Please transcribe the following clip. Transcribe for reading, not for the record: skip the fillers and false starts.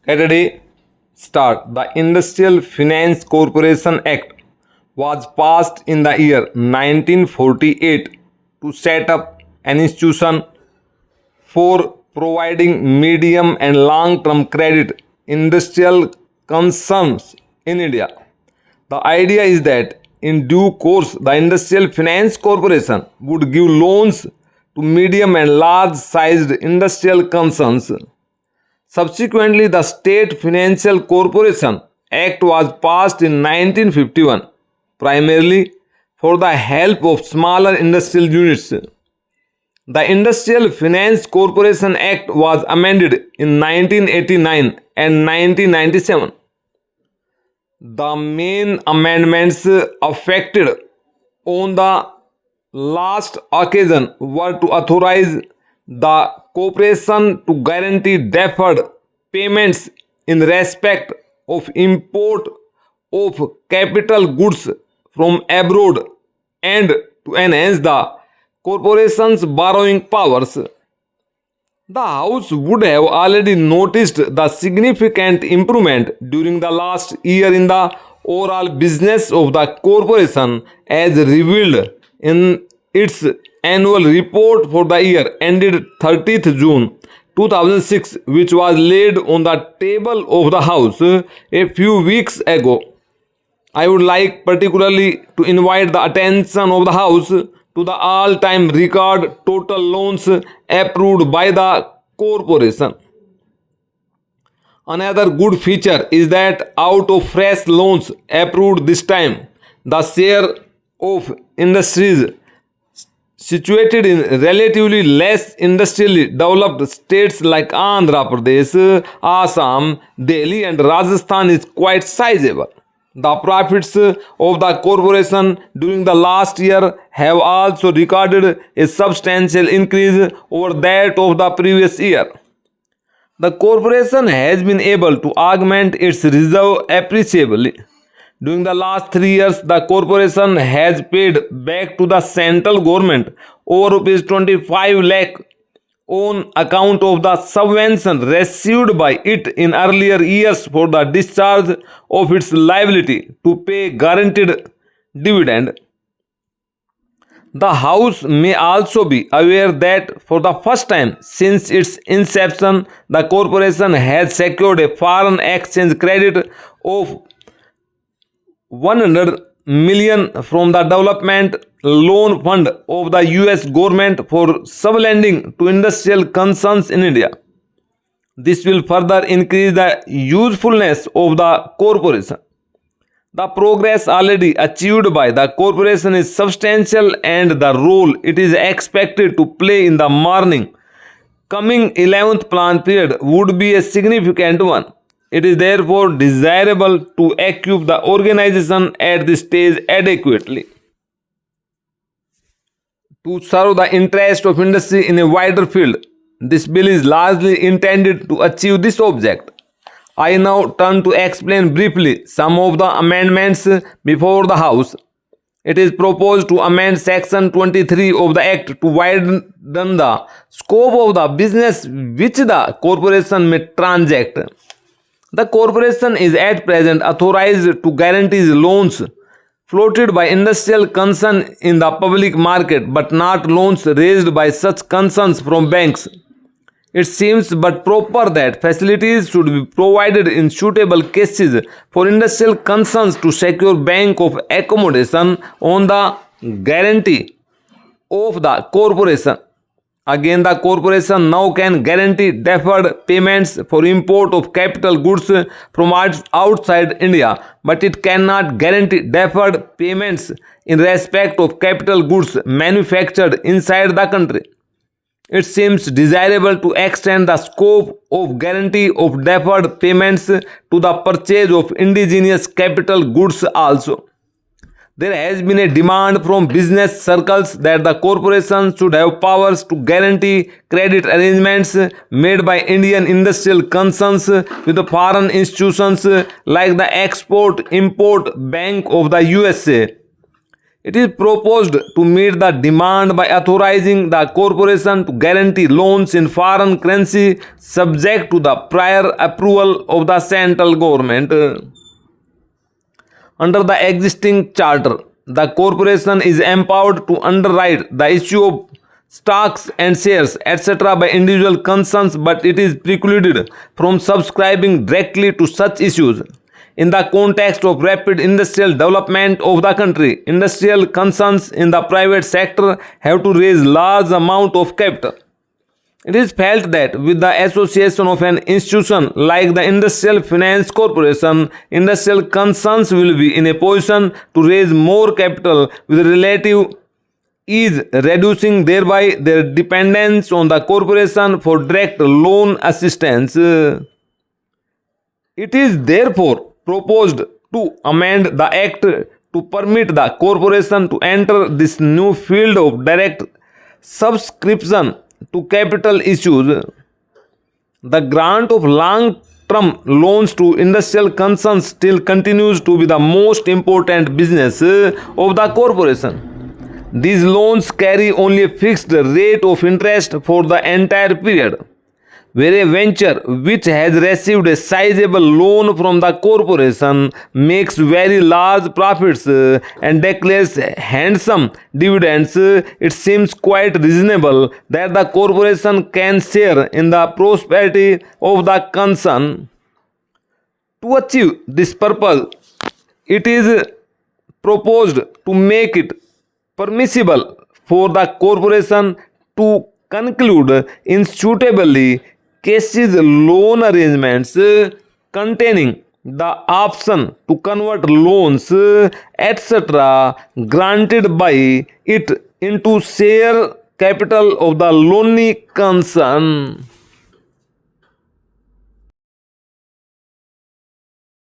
Get ready, start. The Industrial Finance Corporation Act was passed in the year 1948 to set up an institution for providing medium and long term credit industrial concerns in India. The idea is that in due course, the Industrial Finance Corporation would give loans to medium and large sized industrial concerns. Subsequently, the State Financial Corporation Act was passed in 1951, primarily for the help of smaller industrial units. The Industrial Finance Corporation Act was amended in 1989 and 1997. The main amendments affected on the last occasion were to authorize the corporation to guarantee deferred payments in respect of import of capital goods from abroad and to enhance the corporation's borrowing powers. The House would have already noticed the significant improvement during the last year in the overall business of the corporation as revealed in its annual report for the year ended 30th June 2006, which was laid on the table of the House a few weeks ago. I would like particularly to invite the attention of the House to the all-time record total loans approved by the corporation. Another good feature is that out of fresh loans approved this time, the share of industries situated in relatively less industrially developed states like Andhra Pradesh, Assam, Delhi, and Rajasthan is quite sizable. The profits of the corporation during the last year have also recorded a substantial increase over that of the previous year. The corporation has been able to augment its reserve appreciably. During the last 3 years, the corporation has paid back to the central government over rupees 25 lakh on account of the subvention received by it in earlier years for the discharge of its liability to pay guaranteed dividend. The House may also be aware that for the first time since its inception, the corporation has secured a foreign exchange credit of 100 million from the development loan fund of the US government for sublending to industrial concerns in India. This will further increase the usefulness of the corporation. The progress already achieved by the corporation is substantial and the role it is expected to play in the coming 11th plan period would be a significant one. It is therefore desirable to equip the organization at this stage adequately. To serve the interest of industry in a wider field, this bill is largely intended to achieve this object. I now turn to explain briefly some of the amendments before the House. It is proposed to amend Section 23 of the Act to widen the scope of the business which the corporation may transact. The corporation is at present authorized to guarantee loans floated by industrial concern in the public market but not loans raised by such concerns from banks. It seems but proper that facilities should be provided in suitable cases for industrial concerns to secure bank of accommodation on the guarantee of the corporation. Again, the corporation now can guarantee deferred payments for import of capital goods from outside India, but it cannot guarantee deferred payments in respect of capital goods manufactured inside the country. It seems desirable to extend the scope of guarantee of deferred payments to the purchase of indigenous capital goods also. There has been a demand from business circles that the corporation should have powers to guarantee credit arrangements made by Indian industrial concerns with foreign institutions like the Export-Import Bank of the USA. It is proposed to meet the demand by authorizing the corporation to guarantee loans in foreign currency subject to the prior approval of the central government. Under the existing charter, the corporation is empowered to underwrite the issue of stocks and shares, etc. by individual concerns, but it is precluded from subscribing directly to such issues. In the context of rapid industrial development of the country, industrial concerns in the private sector have to raise large amount of capital. It is felt that with the association of an institution like the Industrial Finance Corporation, industrial concerns will be in a position to raise more capital with relative ease, reducing thereby their dependence on the corporation for direct loan assistance. It is therefore proposed to amend the Act to permit the corporation to enter this new field of direct subscription to capital issues. The grant of long-term loans to industrial concerns still continues to be the most important business of the corporation. These loans carry only a fixed rate of interest for the entire period. Where a venture which has received a sizable loan from the corporation makes very large profits and declares handsome dividends, it seems quite reasonable that the corporation can share in the prosperity of the concern. To achieve this purpose, it is proposed to make it permissible for the corporation to conclude in suitably cases loan arrangements containing the option to convert loans, etc., granted by it into share capital of the loanee concern.